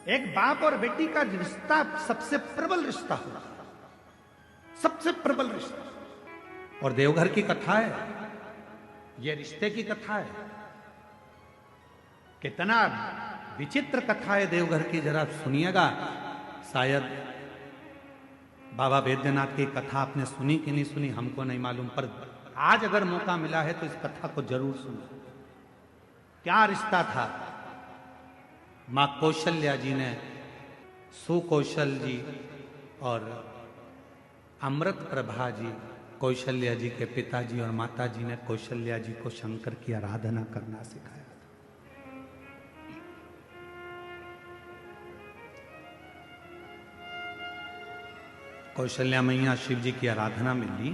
एक बाप और बेटी का रिश्ता सबसे प्रबल रिश्ता होता है, सबसे प्रबल रिश्ता। और देवघर की कथा है, यह रिश्ते की कथा है। कितना विचित्र कथा है देवघर की, जरा सुनिएगा। शायद बाबा बैद्यनाथ की कथा आपने सुनी कि नहीं सुनी हमको नहीं मालूम, पर आज अगर मौका मिला है तो इस कथा को जरूर सुनो। क्या रिश्ता था। मां कौशल्या जी ने सुकौशल जी और अमृत प्रभा जी, कौशल्या जी के पिताजी और माता जी ने कौशल्या जी को शंकर की आराधना करना सिखाया था। कौशल्या मैया शिव जी की आराधना में ली।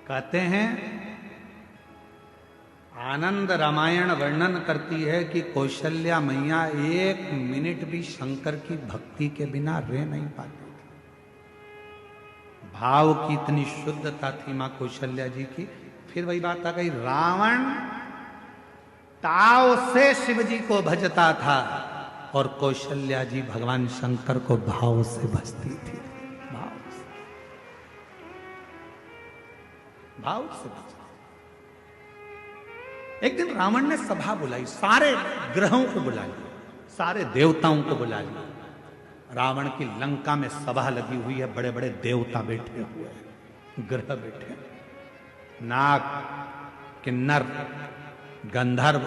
कहते हैं आनंद रामायण वर्णन करती है कि कौशल्या मैया 1 मिनट भी शंकर की भक्ति के बिना रह नहीं पाती थी। भाव की इतनी शुद्धता थी मां कौशल्या जी की। फिर वही बात आ गई, रावण ताव से शिव जी को भजता था और कौशल्या जी भगवान शंकर को भाव से भजती थी। भाव से भजती। एक दिन रावण ने सभा बुलाई, सारे ग्रहों को बुला लिया, सारे देवताओं को बुला लिया। रावण की लंका में सभा लगी हुई है, बड़े बड़े देवता बैठे हुए हैं, ग्रह बैठे, नाग, किन्नर, गंधर्व,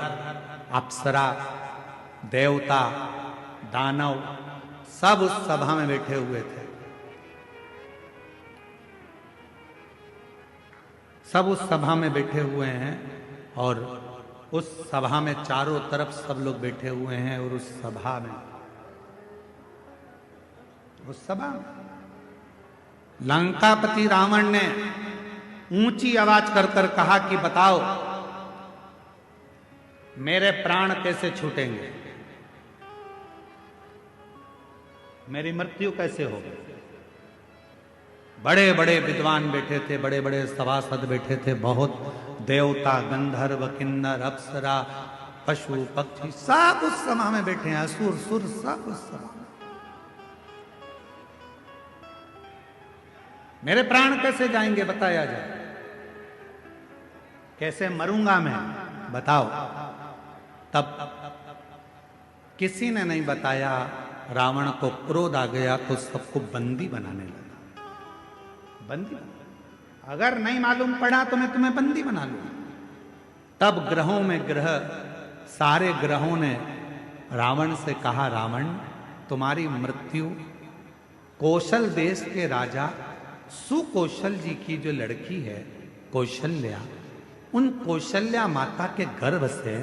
अप्सरा, देवता, दानव, सब उस सभा में बैठे हुए थे। सब उस सभा में बैठे हुए हैं और उस सभा में चारों तरफ सब लोग बैठे हुए हैं। और उस सभा में लंकापति रावण ने ऊंची आवाज कर कर कहा कि बताओ मेरे प्राण कैसे छूटेंगे, मेरी मृत्यु कैसे होगी। बड़े बड़े विद्वान बैठे थे, बड़े बड़े सभासद बैठे थे, बहुत देवता, गंधर्व, किन्नर, अप्सरा, पशु, पक्षी सब उस सभा में बैठे हैं, असुर सुर सब उस सभा में। मेरे प्राण कैसे जाएंगे बताया जाए, कैसे मरूंगा मैं बताओ। तब किसी ने नहीं बताया। रावण को क्रोध आ गया तो सबको बंदी बनाने लगा। बंदी, अगर नहीं मालूम पड़ा तो मैं तुम्हें बंदी बना लूंगा। तब ग्रहों में ग्रह, सारे ग्रहों ने रावण से कहा, रावण तुम्हारी मृत्यु कौशल देश के राजा सुकौशल जी की जो लड़की है कौशल्या, उन कौशल्या माता के गर्भ से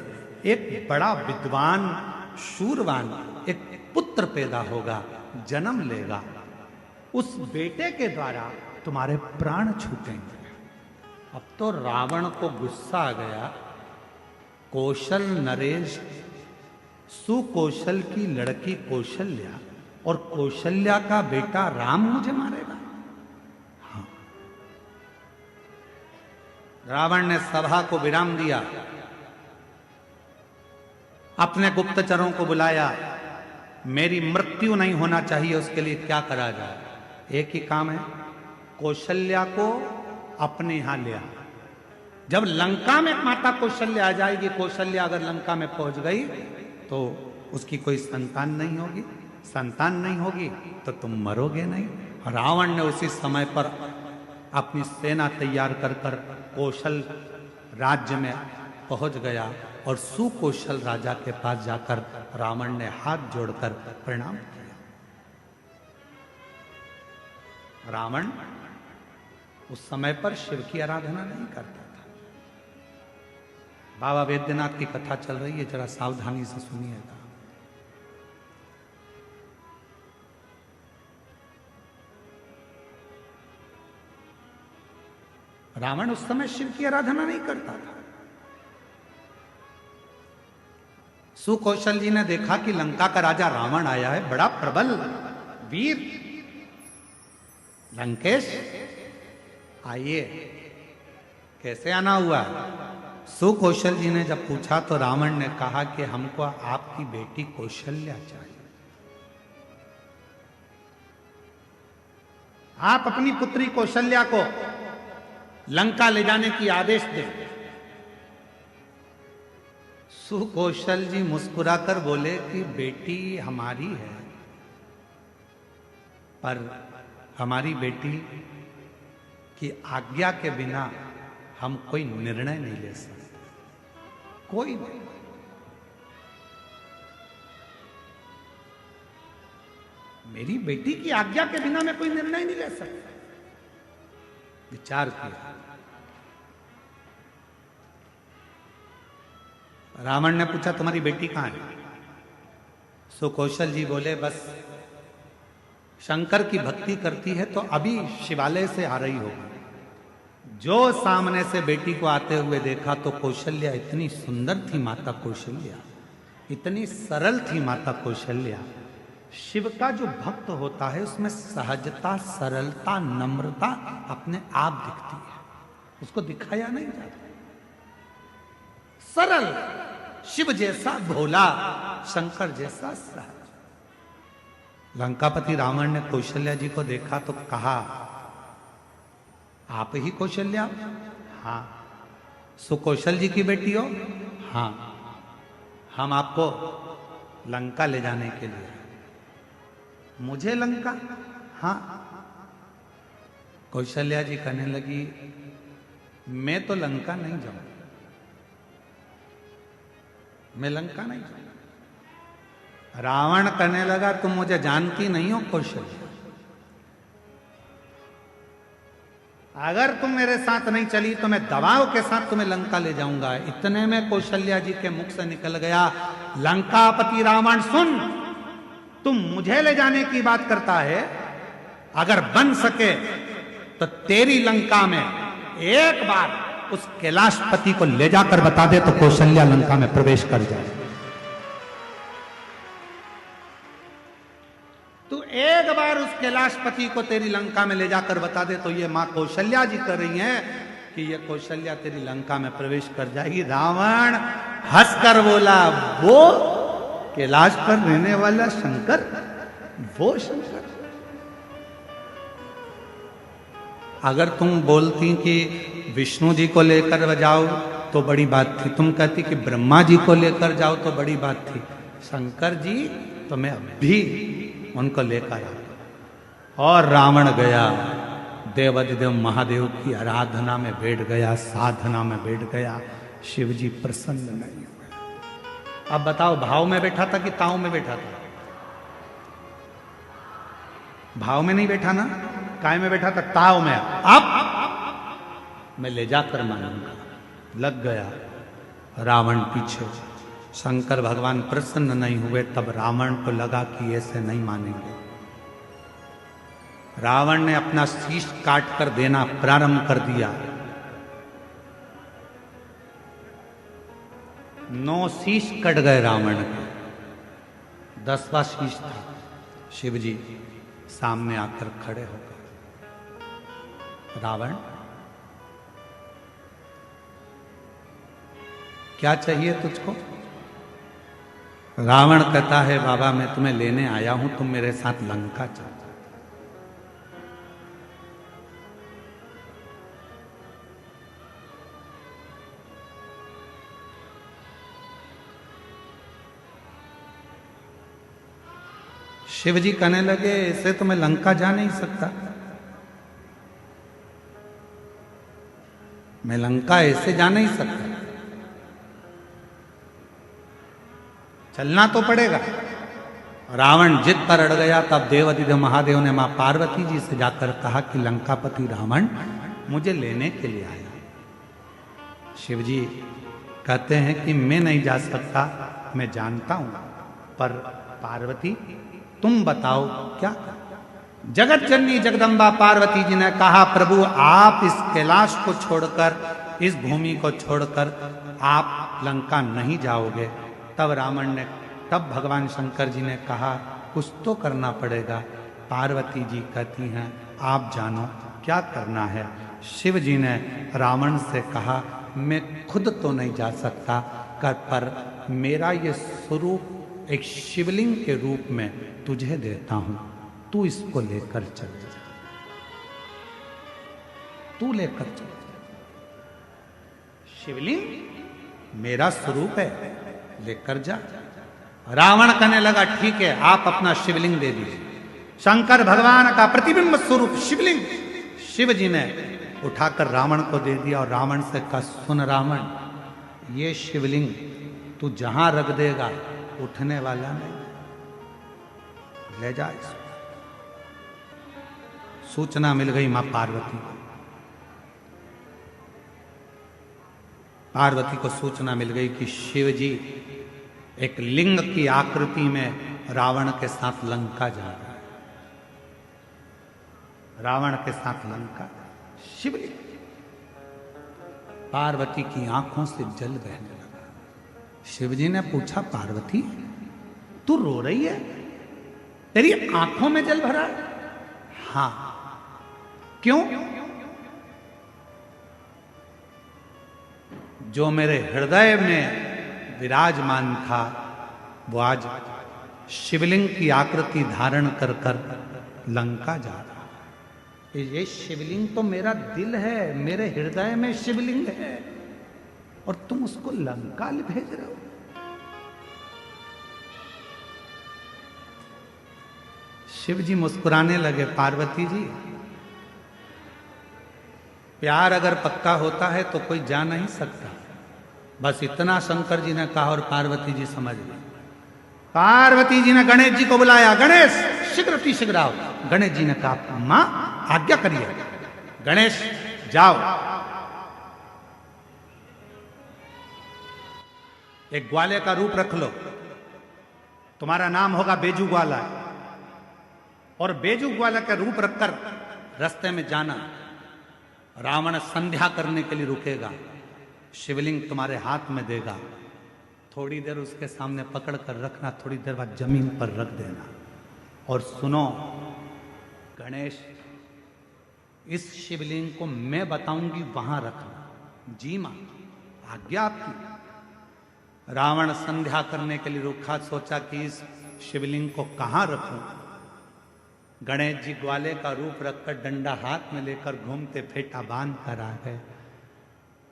एक बड़ा विद्वान शूरवान एक पुत्र पैदा होगा, जन्म लेगा। उस बेटे के द्वारा तुम्हारे प्राण छूटेंगे। अब तो रावण को गुस्सा आ गया। कौशल नरेश, सुकौशल की लड़की कौशल्या और कौशल्या का बेटा राम मुझे मारेगा। हाँ। रावण ने सभा को विराम दिया, अपने गुप्तचरों को बुलाया। मेरी मृत्यु नहीं होना चाहिए, उसके लिए क्या करा जाए। एक ही काम है, कौशल्या को अपने यहां ले आ। जब लंका में माता कौशल्या आ जाएगी, कौशल्या अगर लंका में पहुंच गई तो उसकी कोई संतान नहीं होगी। संतान नहीं होगी तो तुम मरोगे नहीं। रावण ने उसी समय पर अपनी सेना तैयार कर कर कौशल राज्य में पहुंच गया और सुकौशल राजा के पास जाकर रावण ने हाथ जोड़कर प्रणाम किया। रावण उस समय पर शिव की आराधना नहीं करता था। बाबा बैद्यनाथ की कथा चल रही है, जरा सावधानी से सुनिएगा। रावण उस समय शिव की आराधना नहीं करता था। सुकौशल जी ने देखा कि लंका का राजा रावण आया है, बड़ा प्रबल वीर। लंकेश आइए। कैसे आना हुआ? सुकौशल जी ने जब पूछा तो रावण ने कहा कि हमको आपकी बेटी कौशल्या चाहिए। आप अपनी पुत्री कौशल्या को लंका ले जाने की आदेश दें। सुकौशल जी मुस्कुराकर बोले कि बेटी हमारी है, पर हमारी बेटी की आज्ञा के बिना हम कोई निर्णय नहीं ले सकते, कोई नहीं। मेरी बेटी की आज्ञा के बिना मैं कोई निर्णय नहीं ले सकता। विचार किया। रावण ने पूछा तुम्हारी बेटी कहां है? सुकौशल जी बोले बस शंकर की भक्ति करती है तो अभी शिवालय से आ रही होगी। जो सामने से बेटी को आते हुए देखा तो कौशल्या इतनी सुंदर थी, माता कौशल्या इतनी सरल थी, माता कौशल्या। शिव का जो भक्त होता है उसमें सहजता, सरलता, नम्रता अपने आप दिखती है, उसको दिखाया नहीं जाता। सरल, शिव जैसा भोला, शंकर जैसा सहज। लंकापति रावण ने कौशल्या जी को देखा तो कहा आप ही कौशल्या? हाँ। सुकौशल जी की बेटी हो? हाँ। हम आपको लंका ले जाने के लिए। मुझे लंका? हाँ। कौशल्या जी कहने लगी मैं तो लंका नहीं जाऊंगा, मैं लंका नहीं जाऊंगा। रावण कहने लगा तुम मुझे जानती नहीं हो कौशल्या, अगर तुम मेरे साथ नहीं चली तो मैं दबाव के साथ तुम्हें लंका ले जाऊंगा। इतने में कौशल्या जी के मुख से निकल गया लंकापति रावण सुन, तुम मुझे ले जाने की बात करता है, अगर बन सके तो तेरी लंका में एक बार उस कैलाशपति को ले जाकर बता दे तो कौशल्या लंका में प्रवेश कर जाए। तू एक बार उस कैलाशपति को तेरी लंका में ले जाकर बता दे तो ये मां कौशल्या जी कर रही हैं कि ये कौशल्या तेरी लंका में प्रवेश कर जाएगी। रावण हंसकर बोला वो कैलाश पर रहने वाला शंकर, वो शंकर। अगर तुम बोलती कि विष्णु जी को लेकर जाओ तो बड़ी बात थी, तुम कहती कि ब्रह्मा जी को लेकर जाओ तो बड़ी बात थी, शंकर जी तो मैं अभी उनको लेकर आ। और रावण गया देवाधिदेव महादेव की आराधना में बैठ गया, साधना में बैठ गया। शिव जी प्रसन्न नहीं हुए। अब बताओ भाव में बैठा था कि ताव में बैठा था? भाव में नहीं बैठा ना, काय में बैठा था? ताव में। अब मैं ले जाकर मानूंगा। लग गया रावण पीछे। शंकर भगवान प्रसन्न नहीं हुए। तब रावण को लगा कि ऐसे नहीं मानेंगे। रावण ने अपना शीश काट कर देना प्रारंभ कर दिया। 9 शीश कट गए रावण के। 10वां शीश था। शिव जी सामने आकर खड़े हो गए। रावण क्या चाहिए तुझको? रावण कहता है बाबा मैं तुम्हें लेने आया हूं, तुम मेरे साथ लंका चलो। शिव जी कहने लगे ऐसे तो मैं लंका जा नहीं सकता, मैं लंका ऐसे जा नहीं सकता, चलना तो पड़ेगा। रावण जिद पर अड़ गया। तब देवाधिदेव महादेव ने मां पार्वती जी से जाकर कहा कि लंकापति रावण मुझे लेने के लिए आया। शिव जी कहते हैं कि मैं नहीं जा सकता, मैं जानता हूं, पर पार्वती तुम बताओ क्या? जगत जननी जगदम्बा पार्वती जी ने कहा प्रभु आप इस कैलाश को छोड़कर, इस भूमि को छोड़कर आप लंका नहीं जाओगे। तब भगवान शंकर जी ने कहा कुछ तो करना पड़ेगा। पार्वती जी कहती हैं आप जानो क्या करना है। शिव जी ने रावण से कहा मैं खुद तो नहीं जा सकता पर मेरा ये स्वरूप एक शिवलिंग के रूप में तुझे देता हूं, तू इसको लेकर चल जा, तू लेकर चल। शिवलिंग मेरा स्वरूप है, लेकर जा। रावण कहने लगा ठीक है, आप अपना शिवलिंग दे दीजिए। शंकर भगवान का प्रतिबिंब स्वरूप शिवलिंग शिव जी ने उठाकर रावण को दे दिया और रावण से कहा, सुन रावण, ये शिवलिंग तू जहां रख देगा उठने वाला नहीं, ले जा इसको। सूचना मिल गई मां पार्वती को। पार्वती को सूचना मिल गई कि शिव जी एक लिंग की आकृति में रावण के साथ लंका जा रहा है। रावण के साथ लंका, शिवलिंग। पार्वती की आंखों से जल बहने लगा। शिवजी ने पूछा, पार्वती तू रो रही है, तेरी आंखों में जल भरा है? हां। क्यों? जो मेरे हृदय में विराजमान था वो आज शिवलिंग की आकृति धारण कर कर लंका जा रहा है। ये शिवलिंग तो मेरा दिल है, मेरे हृदय में शिवलिंग है, और तुम उसको लंका भेज रहे हो। शिव जी मुस्कुराने लगे, पार्वती जी प्यार अगर पक्का होता है तो कोई जा नहीं सकता। बस इतना शंकर जी ने कहा और पार्वती जी समझ गई। पार्वती जी ने गणेश जी को बुलाया, गणेश शीघ्र आओ। गणेश जी ने कहा, मां आज्ञा करिए। गणेश जाओ, एक ग्वाले का रूप रख लो, तुम्हारा नाम होगा बेजू ग्वाला, और बेजू ग्वाला का रूप रखकर रास्ते में जाना। रावण संध्या करने के लिए रुकेगा, शिवलिंग तुम्हारे हाथ में देगा, थोड़ी देर उसके सामने पकड़ कर रखना, थोड़ी देर बाद जमीन पर रख देना। और सुनो गणेश, इस शिवलिंग को मैं बताऊंगी वहां रखना। जी मां, आज्ञा आपकी। रावण संध्या करने के लिए रुका, सोचा कि इस शिवलिंग को कहां रखूं। गणेश जी ग्वाले का रूप रखकर डंडा हाथ में लेकर घूमते फेटा बांध कर आ गए।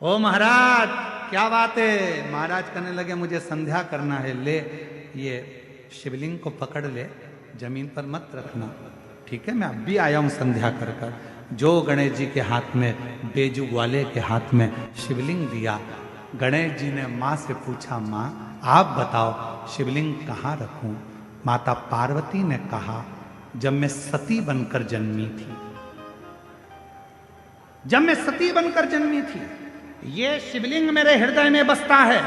ओ महाराज क्या बात है? महाराज कहने लगे, मुझे संध्या करना है, ले ये शिवलिंग को पकड़ ले, जमीन पर मत रखना। ठीक है, मैं अब भी आया हूं संध्या कर कर। जो गणेश जी के हाथ में, बेजू ग्वाले के हाथ में शिवलिंग दिया। गणेश जी ने मां से पूछा, मां आप बताओ शिवलिंग कहां रखूं? माता पार्वती ने कहा, जब मैं सती बनकर जन्मी थी, जब मैं सती बनकर जन्मी थी, ये शिवलिंग मेरे हृदय में बसता है।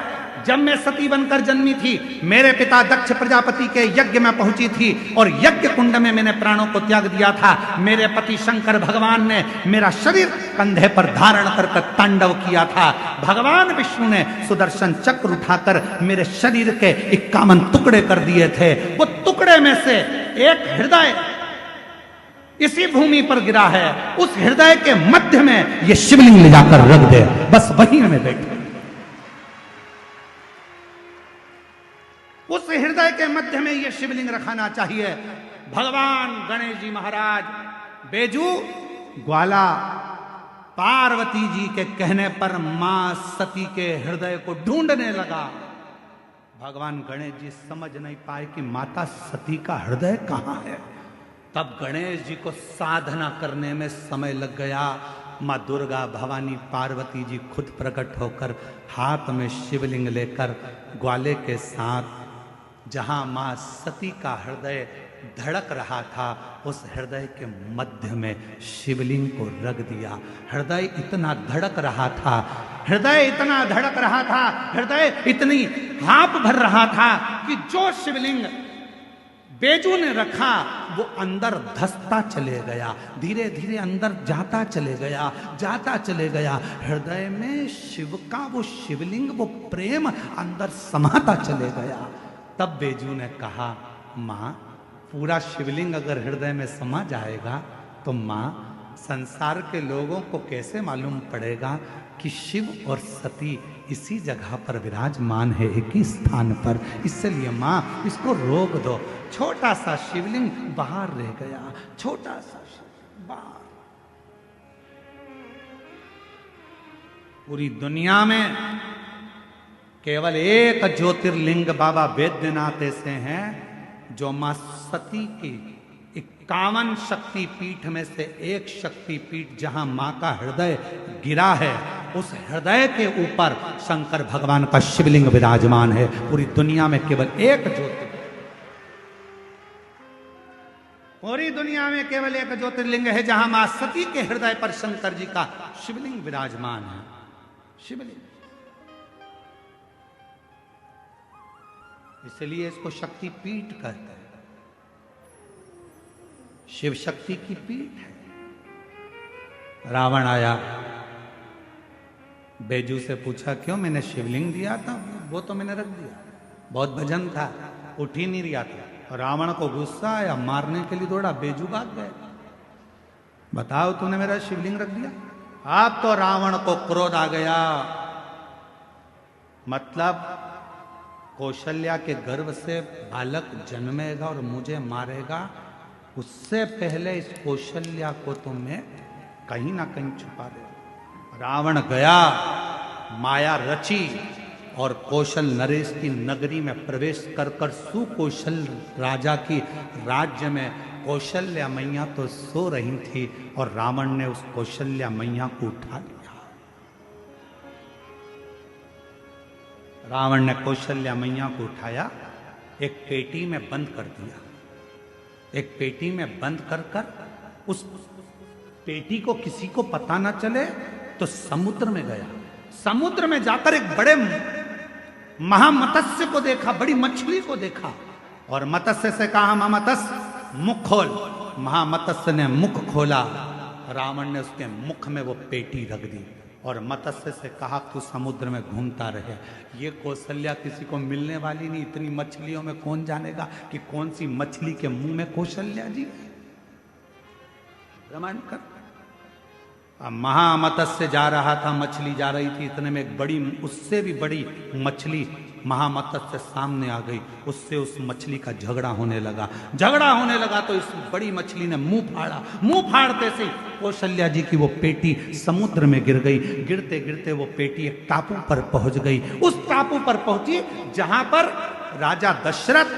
जब मैं सती बनकर जन्मी थी, मेरे पिता दक्ष प्रजापति के यज्ञ में पहुंची थी और यज्ञ कुंड में मैंने प्राणों को त्याग दिया था। मेरे पति शंकर भगवान ने मेरा शरीर कंधे पर धारण कर तांडव किया था। भगवान विष्णु ने सुदर्शन चक्र उठाकर मेरे शरीर के 51 टुकड़े कर दिए थे। वो टुकड़े में से एक हृदय इसी भूमि पर गिरा है, उस हृदय के मध्य में ये शिवलिंग ले जाकर रख दे, बस वहीं में बैठे। उस हृदय के मध्य में ये शिवलिंग रखाना चाहिए। भगवान गणेश जी महाराज बेजू ग्वाला पार्वती जी के कहने पर मां सती के हृदय को ढूंढने लगा। भगवान गणेश जी समझ नहीं पाए कि माता सती का हृदय कहां है। तब गणेश जी को साधना करने में समय लग गया। मां दुर्गा भवानी पार्वती जी खुद प्रकट होकर हाथ में शिवलिंग लेकर ग्वाले के साथ जहां मां सती का हृदय धड़क रहा था, उस हृदय के मध्य में शिवलिंग को रख दिया। हृदय इतना धड़क रहा था, हृदय इतना धड़क रहा था, हृदय इतनी हाँप भर रहा था कि जो शिवलिंग बेजू ने रखा वो अंदर धसता चले गया, धीरे धीरे अंदर जाता चले गया, जाता चले गया। हृदय में शिव का वो शिवलिंग, वो प्रेम अंदर समाता चले गया। तब बेजू ने कहा, मां पूरा शिवलिंग अगर हृदय में समा जाएगा तो मां संसार के लोगों को कैसे मालूम पड़ेगा कि शिव और सती इसी जगह पर विराजमान है, एक ही स्थान पर। इसलिए माँ इसको रोक दो। छोटा सा शिवलिंग बाहर रह गया, छोटा सा शिवलिंग बाहर। पूरी दुनिया में केवल एक ज्योतिर्लिंग बाबा वैद्यनाथ ऐसे हैं जो मां सती की 51 शक्तिपीठ में से एक शक्तिपीठ जहां मां का हृदय गिरा है, उस हृदय के ऊपर शंकर भगवान का शिवलिंग विराजमान है। पूरी दुनिया में केवल एक ज्योतिर्लिंग, पूरी दुनिया में केवल एक ज्योतिर्लिंग है जहां मां सती के हृदय पर शंकर जी का शिवलिंग विराजमान है। शिवलिंग, इसलिए इसको शक्ति पीठ कहते हैं। शिव शक्ति की पीठ है। रावण आया, बैजू से पूछा क्यों? मैंने शिवलिंग दिया था, वो तो मैंने रख दिया, बहुत भजन था, उठ ही नहीं रहा था। रावण को गुस्सा आया, मारने के लिए दौड़ा, बैजू भाग गए। बताओ तूने मेरा शिवलिंग रख दिया। अब तो रावण को क्रोध आ गया, मतलब कौशल्या के गर्भ से बालक जन्मेगा और मुझे मारेगा, उससे पहले इस कौशल्या को तो मैं कहीं ना कहीं छुपा दे। रावण गया, माया रची और कौशल नरेश की नगरी में प्रवेश कर कर सुकौशल राजा की राज्य में कौशल्या मैया तो सो रही थी और रावण ने उस कौशल्या मैया को उठा लिया। रावण ने कौशल्या मैया को उठाया, एक पेटी में बंद कर दिया। एक पेटी में बंद कर कर उस पेटी को किसी को पता ना चले तो समुद्र में गया। समुद्र में जाकर एक बड़े महामत्स्य को देखा, बड़ी मछली को देखा और मत्स्य से कहा महामत्स्य मुख खोल। महामत्स्य ने मुख खोला, रावण ने उसके मुख में वो पेटी रख दी और मत्स्य से कहा तू समुद्र में घूमता रहे। ये कौशल्या किसी को मिलने वाली नहीं, इतनी मछलियों में कौन जानेगा कि कौन सी मछली के मुंह में कौशल्या जी। प्रमाण कर। अब महामत्स्य जा रहा था, मछली जा रही थी, इतने में एक बड़ी, उससे भी बड़ी मछली महामत्स्य सामने आ गई। उससे उस मछली का झगड़ा होने लगा। झगड़ा होने लगा तो इस बड़ी मछली ने मुंह फाड़ा। मुंह फाड़ते से कौशल्या जी की वो पेटी समुद्र में गिर गई। गिरते गिरते वो पेटी एक टापू पर पहुंच गई। उस टापू पर पहुंची जहां पर राजा दशरथ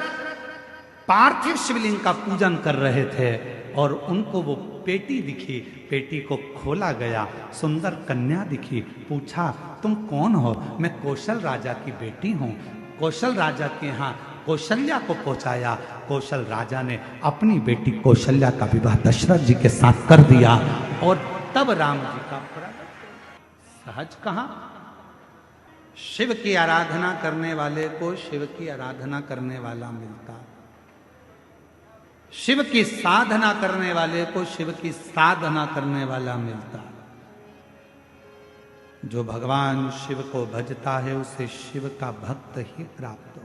पार्थिव शिवलिंग का पूजन कर रहे थे और उनको वो पेटी दिखी। पेटी को खोला गया, सुंदर कन्या दिखी। पूछा तुम कौन हो? मैं कौशल राजा की बेटी हूँ। कौशल राजा के यहाँ कौशल्या को पहुंचाया। कौशल राजा ने अपनी बेटी कौशल्या का विवाह दशरथ जी के साथ कर दिया और तब राम जी का सहज कहा। शिव की आराधना करने वाले को शिव की आराधना करने वाला मिलता, शिव की साधना करने वाले को शिव की साधना करने वाला मिलता। जो भगवान शिव को भजता है उसे शिव का भक्त ही प्राप्त हो।